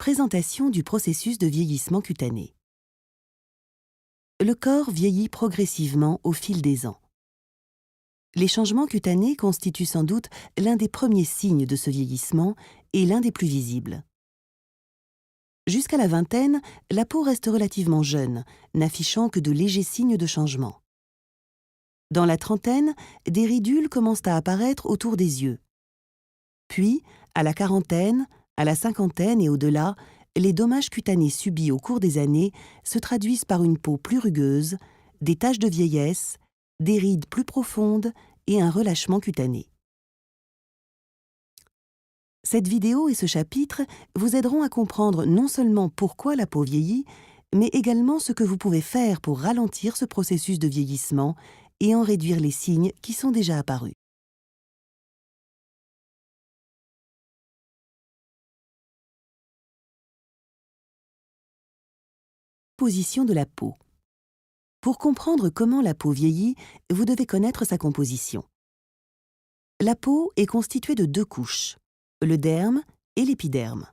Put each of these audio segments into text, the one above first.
Présentation du processus de vieillissement cutané. Le corps vieillit progressivement au fil des ans. Les changements cutanés constituent sans doute l'un des premiers signes de ce vieillissement et l'un des plus visibles. Jusqu'à la vingtaine, la peau reste relativement jeune, n'affichant que de légers signes de changement. Dans la trentaine, des ridules commencent à apparaître autour des yeux. Puis, à la quarantaine, à la cinquantaine et au-delà, les dommages cutanés subis au cours des années se traduisent par une peau plus rugueuse, des taches de vieillesse, des rides plus profondes et un relâchement cutané. Cette vidéo et ce chapitre vous aideront à comprendre non seulement pourquoi la peau vieillit, mais également ce que vous pouvez faire pour ralentir ce processus de vieillissement et en réduire les signes qui sont déjà apparus. Composition de la peau. Pour comprendre comment la peau vieillit, vous devez connaître sa composition. La peau est constituée de deux couches, le derme et l'épiderme.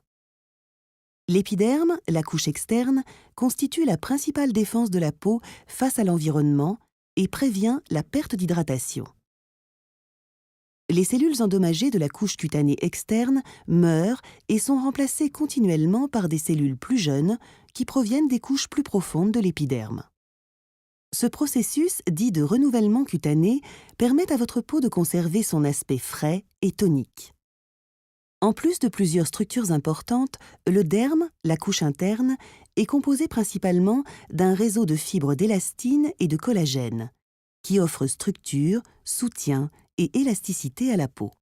L'épiderme, la couche externe, constitue la principale défense de la peau face à l'environnement et prévient la perte d'hydratation. Les cellules endommagées de la couche cutanée externe meurent et sont remplacées continuellement par des cellules plus jeunes qui proviennent des couches plus profondes de l'épiderme. Ce processus, dit de renouvellement cutané, permet à votre peau de conserver son aspect frais et tonique. En plus de plusieurs structures importantes, le derme, la couche interne, est composé principalement d'un réseau de fibres d'élastine et de collagène, qui offrent structure, soutien et élasticité à la peau.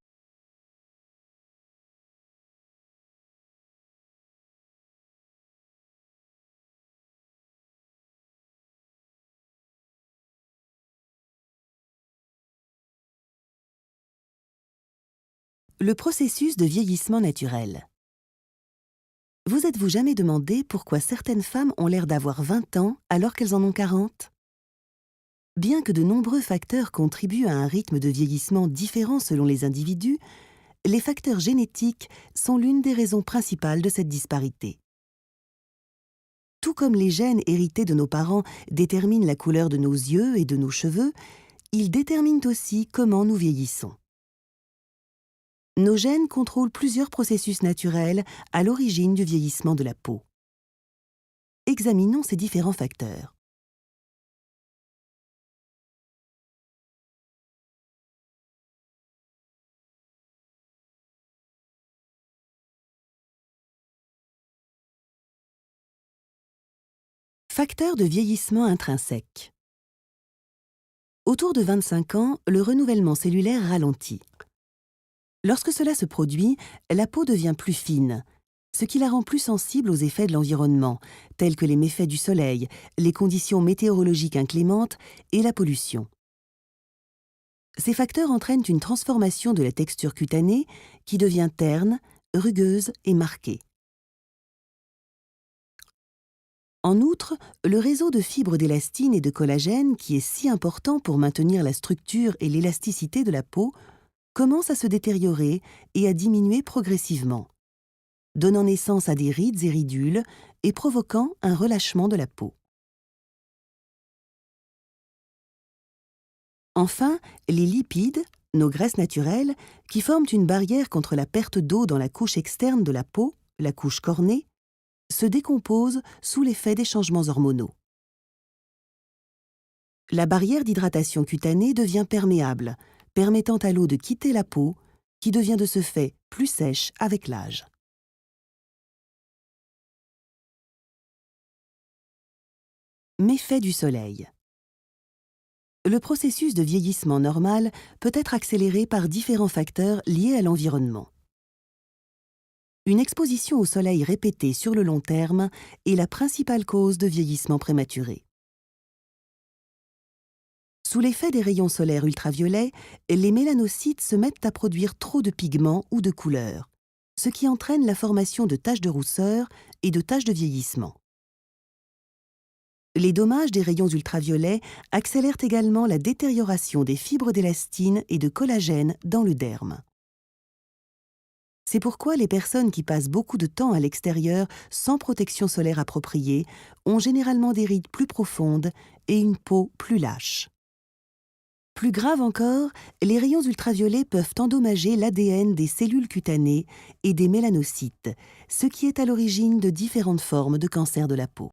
Le processus de vieillissement naturel. Vous êtes-vous jamais demandé pourquoi certaines femmes ont l'air d'avoir 20 ans alors qu'elles en ont 40 ? Bien que de nombreux facteurs contribuent à un rythme de vieillissement différent selon les individus, les facteurs génétiques sont l'une des raisons principales de cette disparité. Tout comme les gènes hérités de nos parents déterminent la couleur de nos yeux et de nos cheveux, ils déterminent aussi comment nous vieillissons. Nos gènes contrôlent plusieurs processus naturels à l'origine du vieillissement de la peau. Examinons ces différents facteurs. Facteurs de vieillissement intrinsèque. Autour de 25 ans, le renouvellement cellulaire ralentit. Lorsque cela se produit, la peau devient plus fine, ce qui la rend plus sensible aux effets de l'environnement, tels que les méfaits du soleil, les conditions météorologiques inclémentes et la pollution. Ces facteurs entraînent une transformation de la texture cutanée qui devient terne, rugueuse et marquée. En outre, le réseau de fibres d'élastine et de collagène, qui est si important pour maintenir la structure et l'élasticité de la peau, commence à se détériorer et à diminuer progressivement, donnant naissance à des rides et ridules et provoquant un relâchement de la peau. Enfin, les lipides, nos graisses naturelles, qui forment une barrière contre la perte d'eau dans la couche externe de la peau, la couche cornée, se décomposent sous l'effet des changements hormonaux. La barrière d'hydratation cutanée devient perméable, permettant à l'eau de quitter la peau, qui devient de ce fait plus sèche avec l'âge. Méfaits du soleil. Le processus de vieillissement normal peut être accéléré par différents facteurs liés à l'environnement. Une exposition au soleil répétée sur le long terme est la principale cause de vieillissement prématuré. Sous l'effet des rayons solaires ultraviolets, les mélanocytes se mettent à produire trop de pigments ou de couleurs, ce qui entraîne la formation de taches de rousseur et de taches de vieillissement. Les dommages des rayons ultraviolets accélèrent également la détérioration des fibres d'élastine et de collagène dans le derme. C'est pourquoi les personnes qui passent beaucoup de temps à l'extérieur sans protection solaire appropriée ont généralement des rides plus profondes et une peau plus lâche. Plus grave encore, les rayons ultraviolets peuvent endommager l'ADN des cellules cutanées et des mélanocytes, ce qui est à l'origine de différentes formes de cancer de la peau.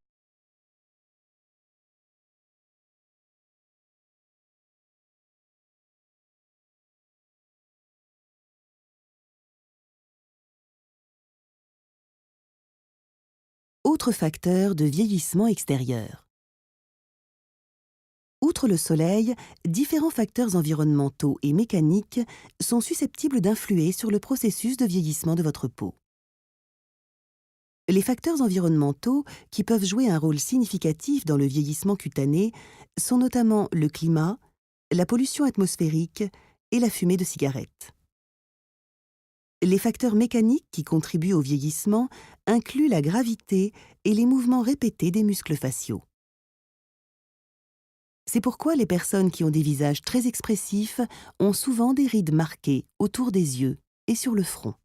Autre facteur de vieillissement extérieur. Outre le soleil, différents facteurs environnementaux et mécaniques sont susceptibles d'influer sur le processus de vieillissement de votre peau. Les facteurs environnementaux qui peuvent jouer un rôle significatif dans le vieillissement cutané sont notamment le climat, la pollution atmosphérique et la fumée de cigarettes. Les facteurs mécaniques qui contribuent au vieillissement incluent la gravité et les mouvements répétés des muscles faciaux. C'est pourquoi les personnes qui ont des visages très expressifs ont souvent des rides marquées autour des yeux et sur le front.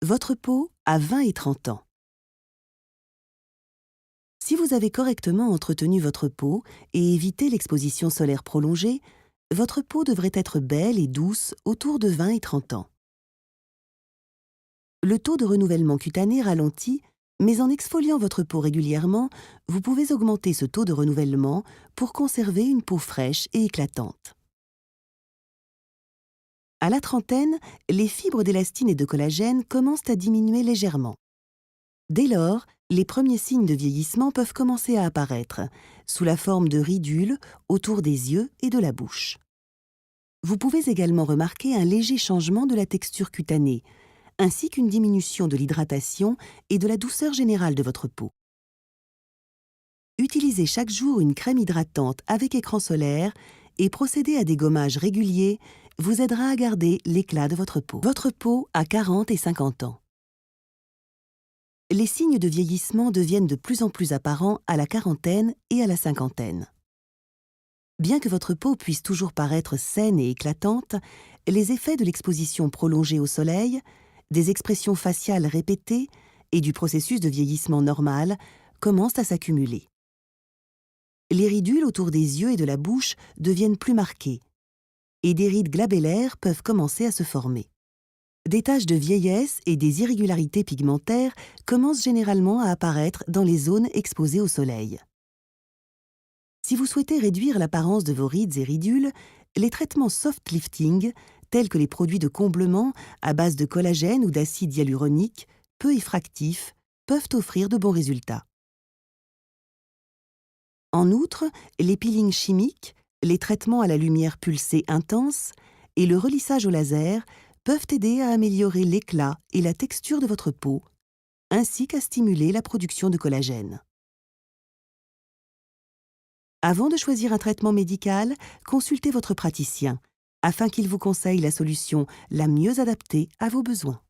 Votre peau a 20 et 30 ans. Si vous avez correctement entretenu votre peau et évité l'exposition solaire prolongée, votre peau devrait être belle et douce autour de 20 et 30 ans. Le taux de renouvellement cutané ralentit, mais en exfoliant votre peau régulièrement, vous pouvez augmenter ce taux de renouvellement pour conserver une peau fraîche et éclatante. À la trentaine, les fibres d'élastine et de collagène commencent à diminuer légèrement. Dès lors, les premiers signes de vieillissement peuvent commencer à apparaître, sous la forme de ridules autour des yeux et de la bouche. Vous pouvez également remarquer un léger changement de la texture cutanée, ainsi qu'une diminution de l'hydratation et de la douceur générale de votre peau. Utilisez chaque jour une crème hydratante avec écran solaire et procéder à des gommages réguliers vous aidera à garder l'éclat de votre peau. Votre peau a 40 et 50 ans. Les signes de vieillissement deviennent de plus en plus apparents à la quarantaine et à la cinquantaine. Bien que votre peau puisse toujours paraître saine et éclatante, les effets de l'exposition prolongée au soleil, des expressions faciales répétées et du processus de vieillissement normal commencent à s'accumuler. Les ridules autour des yeux et de la bouche deviennent plus marquées, et des rides glabellaires peuvent commencer à se former. Des taches de vieillesse et des irrégularités pigmentaires commencent généralement à apparaître dans les zones exposées au soleil. Si vous souhaitez réduire l'apparence de vos rides et ridules, les traitements soft lifting, tels que les produits de comblement à base de collagène ou d'acide hyaluronique, peu effractifs, peuvent offrir de bons résultats. En outre, les peelings chimiques, les traitements à la lumière pulsée intense et le relissage au laser peuvent aider à améliorer l'éclat et la texture de votre peau, ainsi qu'à stimuler la production de collagène. Avant de choisir un traitement médical, consultez votre praticien, afin qu'il vous conseille la solution la mieux adaptée à vos besoins.